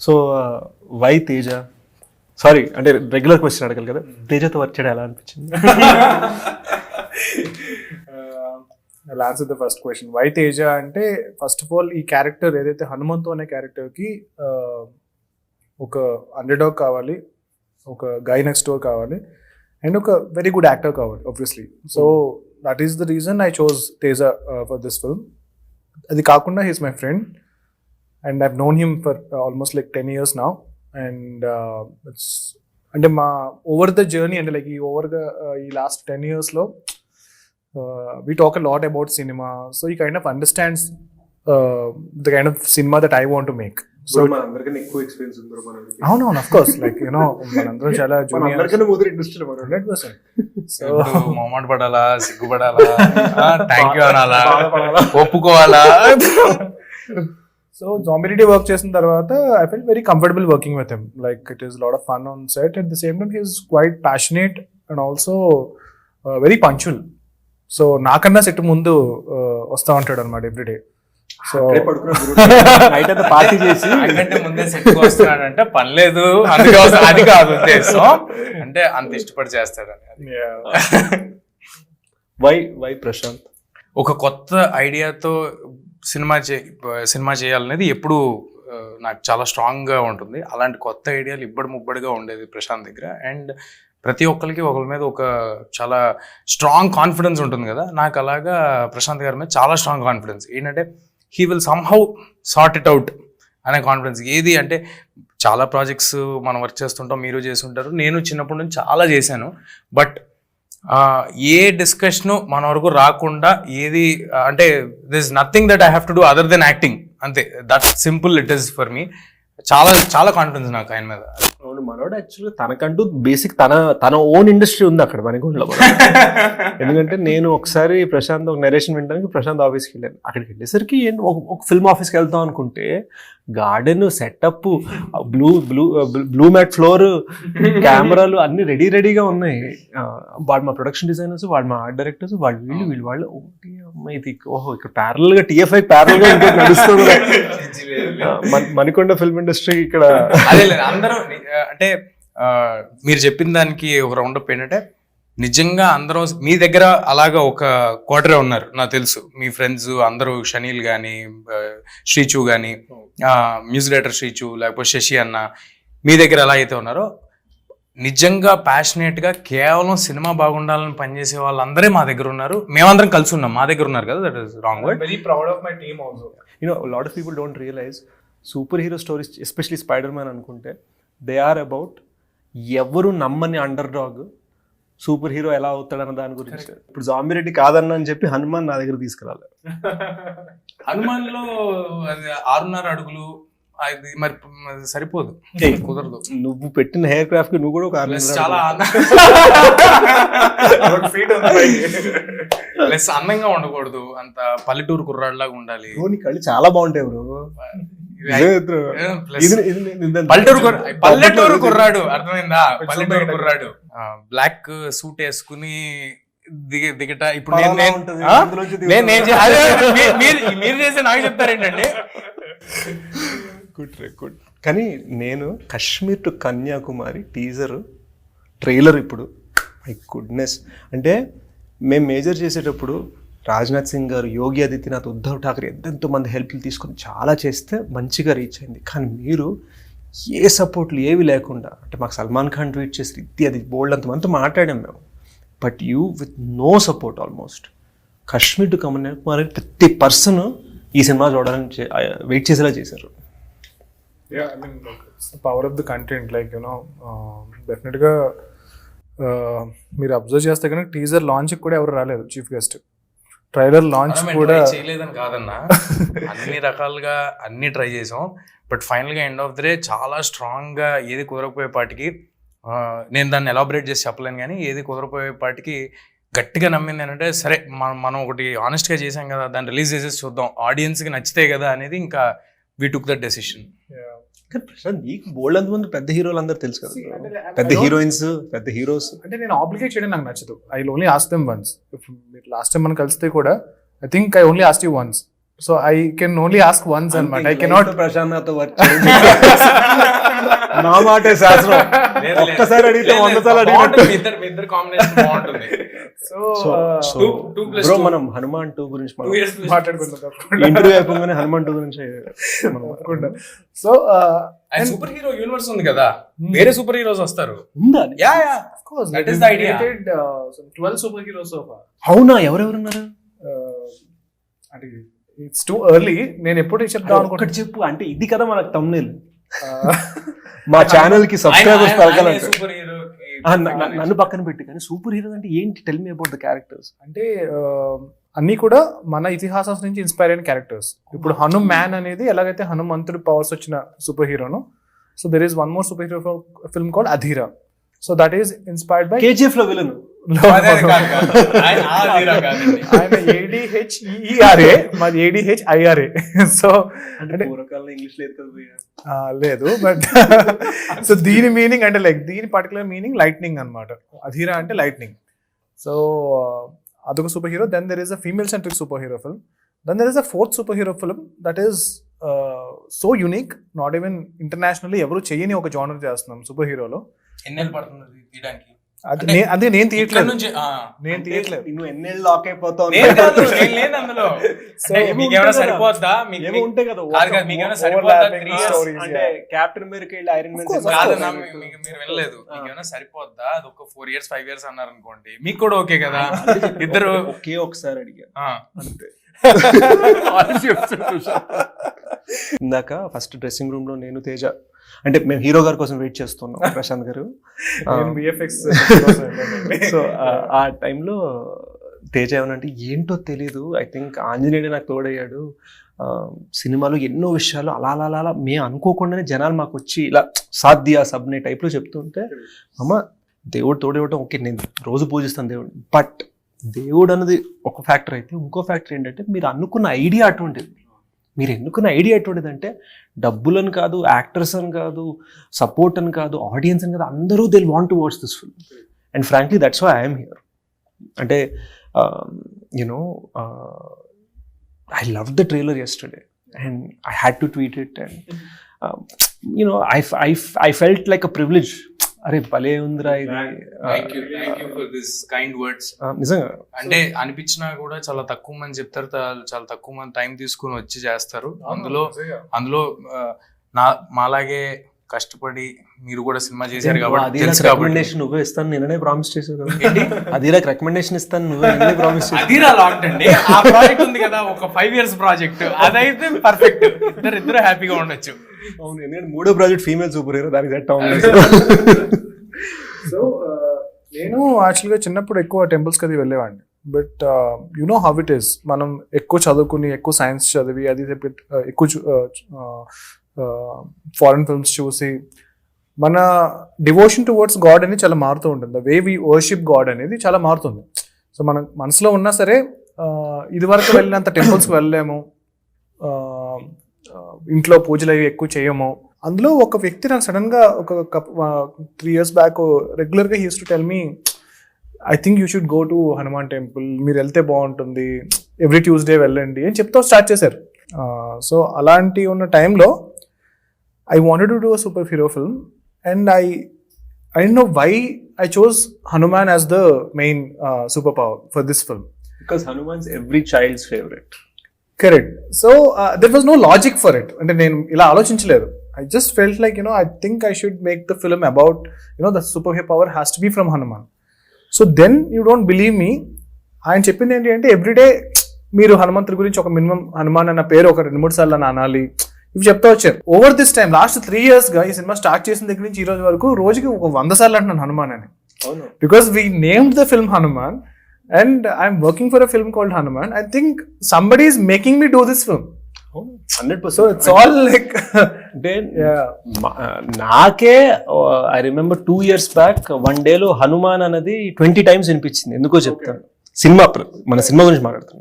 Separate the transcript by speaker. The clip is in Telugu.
Speaker 1: సో వై తేజ, సారీ అంటే రెగ్యులర్ క్వశ్చన్ అడగాలి కదా, తేజతో వర్క్ చేయడం ఎలా అనిపించింది?
Speaker 2: I'll answer the first question. Why Teja అంటే ఫస్ట్ ఆఫ్ ఆల్ ఈ క్యారెక్టర్ ఏదైతే హనుమంతు అనే క్యారెక్టర్కి ఒక అండర్డాగ్ కావాలి, ఒక గై నెక్స్ట్ డోర్ కావాలి, అండ్ ఒక వెరీ గుడ్ యాక్టర్ కావాలి obviously. So that is the reason I chose Teja for this film. అది కాకుండా he's my friend and I've known him for almost like 10 years now. And it's అంటే మా ఓవర్ ద జర్నీ అంటే లైక్ ఈ last 10 yearsలో we talk a lot about cinema, so he kind of understands the kind of cinema that I want to make.
Speaker 1: So మనందరికీ ఎక్కువ ఎక్స్పీరియన్స్ ఉంది మనకి.
Speaker 2: అవునవును, of course, like you know మనందరం చాలా జూనియర్,
Speaker 1: అందరికీ మొదటి ఇండస్ట్రీలో
Speaker 2: 100%.
Speaker 3: సో మొహమాట పడాలా, సిగ్గుపడాలా, థ్యాంక్ యూ అనాలా, ఒప్పుకోవాలా?
Speaker 2: సో Zombie వర్క్ చేసిన తర్వాత I felt very comfortable working with him. Like it is a lot of fun on set. At the same time he is quite passionate and also very punctual. So నాకన్నా సెట్ ముందు వస్తా ఉంటాడు అనమాట ఎవ్రీడే. సో
Speaker 1: నైట్ అంతా పార్టీ చేసి
Speaker 3: అంటే ముందే సెట్ వస్తున్నాడంటే పని లేదు, అందుకే అది కాదు ఉద్దేశం, అంటే అంత ఇష్టపడి చేస్తాడని.
Speaker 1: వై ప్రశాంత్
Speaker 3: ఒక కొత్త ఐడియాతో సినిమా చేయాలనేది ఎప్పుడు నాకు చాలా స్ట్రాంగ్గా ఉంటుంది. అలాంటి కొత్త ఐడియాలు ముబ్బడిగా ఉండేది ప్రశాంత్ దగ్గర. అండ్ ప్రతి ఒక్కరికి ఒకరి మీద ఒక చాలా స్ట్రాంగ్ కాన్ఫిడెన్స్ ఉంటుంది కదా, నాకు అలాగా ప్రశాంత్ గారి మీద చాలా స్ట్రాంగ్ కాన్ఫిడెన్స్. ఏంటంటే he will somehow sort it out అనే కాన్ఫిడెన్స్. ఏది అంటే చాలా ప్రాజెక్ట్స్ మనం వర్క్ చేస్తుంటాం, మీరు చేస్తుంటారు, నేను చిన్నప్పటి నుంచి చాలా చేశాను. బట్ ఏ డిస్కషను మన వరకు రాకుండా ఏది అంటే this nothing that I have to do other than acting, అంతే. That simple it is for me. చాలా చాలా కాన్ఫిడెన్స్ నాకు ఆయన మీద.
Speaker 1: అవును, మనోడు యాక్చువల్గా తనకంటూ బేసిక్ తన ఓన్ ఇండస్ట్రీ ఉంది అక్కడ మనగుండలో. ఎందుకంటే నేను ఒకసారి ప్రశాంత్ ఒక నరేషన్ వినడానికి ప్రశాంత్ ఆఫీస్కి వెళ్ళాను. అక్కడికి వెళ్ళేసరికి ఒక ఫిల్మ్ ఆఫీస్కి వెళ్తాం అనుకుంటే garden setup, blue mat floor, కెమెరాలు అన్ని రెడీగా ఉన్నాయి. వాళ్ళు మా ప్రొడక్షన్ డిజైనర్స్, వాళ్ళు మా ఆర్ట్ డైరెక్టర్స్, వాళ్ళు ఓహో ఇక్కడ ప్యారల్ గా TFI ప్యారల్ గా నడుస్తుంది మణికొండ ఫిల్మ్ ఇండస్ట్రీ ఇక్కడ.
Speaker 3: అదే లేదు అందరూ అంటే మీరు చెప్పిన దానికి ఒక రౌండ్ అప్ ఏంటంటే నిజంగా అందరం మీ దగ్గర అలాగా ఒక క్వార్టరే ఉన్నారు నాకు తెలుసు. మీ ఫ్రెండ్స్ అందరూ షనీల్ కానీ, శ్రీచు కానీ, మ్యూజిక్ డైరెక్టర్ శ్రీచు, లేకపోతే శశి అన్న, మీ దగ్గర ఎలా అయితే ఉన్నారో నిజంగా ప్యాషనేట్గా కేవలం సినిమా బాగుండాలని పనిచేసే వాళ్ళందరే మా దగ్గర ఉన్నారు. మేమందరం కలిసి ఉన్నాం, మా దగ్గర ఉన్నారు కదా. That is wrong word.
Speaker 2: Very proud of my team also.
Speaker 1: Lot of people don't realize super hero stories, especially spider man అనుకుంటే దే ఆర్ అబౌట్ ఎవరు నమ్మని అండర్ డాగ్ సూపర్ హీరో ఎలా అవుతాడన్న దాని గురించి. ఇప్పుడు జాంబీ రెడ్డి కాదన్నా అని చెప్పి హనుమాన్ నా దగ్గర తీసుకురాలి.
Speaker 3: హనుమాన్ లో 6.5 అడుగులు మరి సరిపోదు, కుదరదు.
Speaker 1: నువ్వు పెట్టిన హెయిర్ క్రాఫ్ట్ కి నువ్వు కూడా ఒక
Speaker 3: చాలా ప్లస్ అందంగా ఉండకూడదు, అంత పల్లెటూరు కుర్రాడిలాగా ఉండాలి.
Speaker 1: కళ్ళు చాలా బాగుంటాయి బ్రో.
Speaker 3: పల్లెటూరు కుర్రాడు, అర్థమైందా? పల్లెటూరు కుర్రాడు బ్లాక్ సూట్ వేసుకుని దిగట. ఇప్పుడు మీరు చేసే నాకు చెప్తారేంటండి?
Speaker 1: గుడ్. కానీ నేను Kashmir to Kanyakumari teaser trailer ఇప్పుడు మై గుడ్నెస్ అంటే మేము మేజర్ చేసేటప్పుడు రాజ్నాథ్ సింగ్ గారు, యోగి ఆదిత్యనాథ్, ఉద్ధవ్ ఠాకరే ఎంతో మంది హెల్ప్లు తీసుకొని చాలా చేస్తే మంచిగా రీచ్ అయింది. కానీ మీరు ఏ సపోర్ట్లు ఏవి లేకుండా అంటే మాకు సల్మాన్ ఖాన్ ట్వీట్ చేసి ఇది అది బోల్డ్ అంతమంది మాట్లాడాం మేము. But you with no support almost Kashmir to Kanyakumari ప్రతి పర్సన్ ఈ సినిమా చూడాలని వెయిట్ చేసేలా చేశారు.
Speaker 2: Yeah, I mean, it's the power of the content. Like, you know, definitely మీరు అబ్జర్వ్ చేస్తే కనుక టీజర్ లాంచ్ కూడా ఎవరు రాలేదు చీఫ్ గెస్ట్. ట్రైలర్ లాంచ్ కూడా
Speaker 3: చేయలేదని కాదన్నా, అన్ని రకాలుగా అన్ని ట్రై చేసాం. బట్ ఫైనల్గా ఎండ్ ఆఫ్ ద డే చాలా స్ట్రాంగ్గా ఏది కుదరపోయేపాటికి, నేను దాన్ని ఎలాబరేట్ చేసి చెప్పలేను కానీ ఏది కుదరపోయేపాటికి గట్టిగా నమ్మింది ఏంటంటే సరే మనం ఒకటి ఆనెస్ట్గా చేసాం కదా, దాన్ని రిలీజ్ చేసేసి చూద్దాం, ఆడియన్స్కి నచ్చితే కదా అనేది ఇంకా we took that decision.
Speaker 1: Prashanth నీకు బోల్డ్ అంతమంది పెద్ద హీరోలు అందరూ తెలుసు కదా, పెద్ద హీరోయిన్స్, పెద్ద హీరోస్.
Speaker 2: అంటే నేను ఆబ్లిగేట్ చేయడం నాకు నచ్చదు. I will only ask them once. Last time మనం కలిస్తే కూడా I think I only ask you once. So I can only ask once అన్నమాట. ఐ కెనాట్
Speaker 1: ప్రశాంత్ నాతో వర్క్ నా మాటే శాస్త్రం. ఒక్కసారి అడిగితే 100 సార్లు అడిగినట్టు.
Speaker 3: మీ ఇద్దరు కాంబినేషన్ బాగుంటుంది.
Speaker 1: బ్రో మనం హనుమాన్ 2 గురించి
Speaker 2: మాట్లాడుకుంటాం
Speaker 1: ఇంటర్వ్యూ అయిపోగానే హనుమాన్ 2 గురించి
Speaker 2: సో
Speaker 3: సూపర్ హీరో యూనివర్స్ ఉంది కదా, వేరే సూపర్ హీరోస్ వస్తారు.
Speaker 1: ఉందా?
Speaker 3: Yeah yeah, that is the idea.
Speaker 2: 12 super heroes so far.
Speaker 1: అవునా? ఎవరెవరున్నారు?
Speaker 2: అంటే ఇట్స్ టూ ఎర్లీ. నేను ఎప్పుడు చెప్తాను అనుకుంటా.
Speaker 1: ఒకటి చెప్పు, అంటే ఇది కదా మనకు thumbnail. మా ఛానల్ కి సబ్స్క్రైబర్స్ పెరగాలంటే
Speaker 3: సూపర్ హీరో
Speaker 1: నన్ను పక్కన పెట్టి, కానీ సూపర్ హీరో అంటే ఏంటి? Tell me about the characters.
Speaker 2: అంటే అన్ని కూడా మన ఇతిహాసం నుంచి ఇన్స్పైర్ అయిన క్యారెక్టర్స్. ఇప్పుడు హనుమాన్ అనేది ఎలాగైతే హనుమంతుడు పవర్స్ వచ్చిన super hero, so there is one more super hero film called Adhira. So that is inspired by
Speaker 1: KGF లో విలన్
Speaker 2: ఆయన ADHERA, మాది ADHIRA. సో అంటే
Speaker 1: ఇంగ్లీష్
Speaker 2: లేదు, బట్ సో దీని మీనింగ్ అంటే లైక్ దీని పర్టికులర్ మీనింగ్ లైట్నింగ్ అన్నమాట. అధీరా అంటే లైట్నింగ్. సో అదొక super hero. Then there is a female centric super hero film. Then there is a fourth super hero film that is so unique, not even internationally ఎవరు చేయని ఒక జానర్ చేస్తున్నాం సూపర్ హీరోలో.
Speaker 3: ఎన్నేళ్ళు పడుతుంది తీయడానికి?
Speaker 2: అదే నేను
Speaker 3: ఇక్కడ
Speaker 2: తీయట్లేదు,
Speaker 3: నుంచి
Speaker 2: నేను తీయట్లేదు.
Speaker 1: నువ్వు ఎన్నేళ్ళు లాక్ అయిపోతావు.
Speaker 3: లేదు అందులో. మీకేమైనా సరిపోద్దా?
Speaker 1: ఏమో ఉంటాయి కదా,
Speaker 3: మీకేమైనా సరిపోద్దా? 3 years
Speaker 1: అంటే క్యాప్టెన్ అమెరికా వెళ్ళి ఐరన్ మ్యాన్
Speaker 3: కాదన్నా, మీరు వెళ్ళలేదు. మీకేమైనా సరిపోద్దా? అది ఒక 4 years 5 years అన్నారు అనుకోండి, మీకు కూడా ఓకే కదా. ఇద్దరు
Speaker 1: ఒకే ఒకసారి అడిగా అంతే. ఇందాక ఫస్ట్ డ్రెస్సింగ్ రూమ్ లో నేను తేజ, అంటే మేము హీరో గారి కోసం వెయిట్ చేస్తున్నాం, ప్రశాంత్ గారు. సో ఆ టైంలో తేజ ఏమనంటే ఏంటో తెలీదు, ఐ థింక్ ఆంజనేయుడు నాకు తోడయ్యాడు, సినిమాలో ఎన్నో విషయాలు అలా అలా అలా మేము అనుకోకుండానే జనాలు మాకు వచ్చి ఇలా సాధ్య సబ్నే టైప్లో చెప్తుంటే, అమ్మ దేవుడు తోడేవటం ఓకే, నేను రోజు పూజిస్తాను దేవుడు, బట్ దేవుడు అన్నది ఒక ఫ్యాక్టర్ అయితే ఇంకో ఫ్యాక్టర్ ఏంటంటే మీరు అనుకున్న ఐడియా అటువంటిది. మీరు ఎన్నుకున్న ఐడియా ఎటువంటిది అంటే డబ్బులని కాదు, యాక్టర్స్ అని కాదు, సపోర్ట్ అని కాదు, ఆడియన్స్ అని కాదు, అందరూ they want to watch this film. And frankly that's why I'm here. అంటే you know I love the trailer yesterday and I had to tweet it and you know I felt like a privilege. అరే భలే ఉందిరా ఇది.
Speaker 3: Thank you for this kind words.
Speaker 1: నిజంగా
Speaker 3: అంటే అనిపించినా కూడా చాలా తక్కువ మంది చెప్తారు, చాలా తక్కువ మంది టైం తీసుకుని వచ్చి చేస్తారు. అందులో మాలాగే కష్టపడి మీరు కూడా సినిమా చేశారు కాబట్టి తెలుసు.
Speaker 1: రికమెండేషన్ నువ్వే ఇస్తాను నిన్ననే ప్రామిస్ చేసావు కదా. అదిరాకి రికమెండేషన్ ఇస్తాను నువ్వే నిన్ననే ప్రామిస్ చేసావు.
Speaker 3: అదిరా లాక్డ్ అండి. ఆ ప్రాజెక్ట్ ఉంది కదా, ఒక 5 years ప్రాజెక్ట్, అదైతే పర్ఫెక్ట్. ఇద్దరు హ్యాపీగా ఉండొచ్చు.
Speaker 1: అవును, ఎందుకంటే 3వ ప్రాజెక్ట్ ఫీమేల్ సూపర్ హీరో, దానికి సెట్ అవ్వలేదు.
Speaker 2: సో నేను యాక్చువల్గా చిన్నప్పుడు ఎక్కువ టెంపుల్స్కి అది వెళ్ళేవాడిని. But you know how it is, మనం ఎక్కువ చదువుకుని ఎక్కువ సైన్స్ చదివి అది ఎక్కువ ఫారెన్ ఫిల్మ్స్ చూసి మన డివోషన్ టువర్డ్స్ గాడ్ అనేది చాలా మారుతూ ఉంటుంది. The way we worship God అనేది చాలా మారుతుంది. సో మన మనసులో ఉన్నా సరే ఇది వరకు వెళ్ళినంత టెంపుల్స్కి వెళ్ళలేము, ఇంట్లో పూజలు అవి ఎక్కువ చేయము. అందులో ఒక వ్యక్తి నాకు సడన్గా ఒక 3 years బ్యాక్ రెగ్యులర్గా he use to tell me, I think you should go to Hanuman temple, మీరు వెళ్తే బాగుంటుంది, ఎవ్రీ ట్యూస్డే వెళ్ళండి అని చెప్తూ స్టార్ట్ చేశారు. సో అలాంటి ఉన్న టైంలో I wanted to do a superhero film, and I didn't know why I chose Hanuman as the main superpower for this film.
Speaker 1: Because Hanuman's every child's favorite.
Speaker 2: Correct. So there was no logic for it. And నేను ఇలా ఆలోచించలేదు. I just felt like, I think I should make the film about, the superhero power has to be from Hanuman. So then you don't believe me. ఆయన చెప్పింది ఏంటి అంటే ఎవ్రీడే మీరు హనుమంతుడి గురించి ఒక మినిమం హనుమాన్ అన్న పేరు ఒక 2-3 సార్లు అనాలి, ఇవి చెప్తా వచ్చారు. Over this time last 3 years గా ఈ సినిమా స్టార్ట్ చేసిన దగ్గర నుంచి ఈ రోజు వరకు రోజుకి ఒక 100 సార్లు అంటున్నాను హనుమాన్ అని. Because we named the film Hanuman and I'm working for a film called Hanuman. I think somebody is making me do this film.
Speaker 1: 100%.
Speaker 2: So it's all like
Speaker 1: అంటే నాకే I remember 2 years back one డేలో హనుమాన్ అనేది 20 times వినిపించింది. ఎందుకో చెప్తాను. సినిమా మన సినిమా గురించి మాట్లాడుతున్నాను.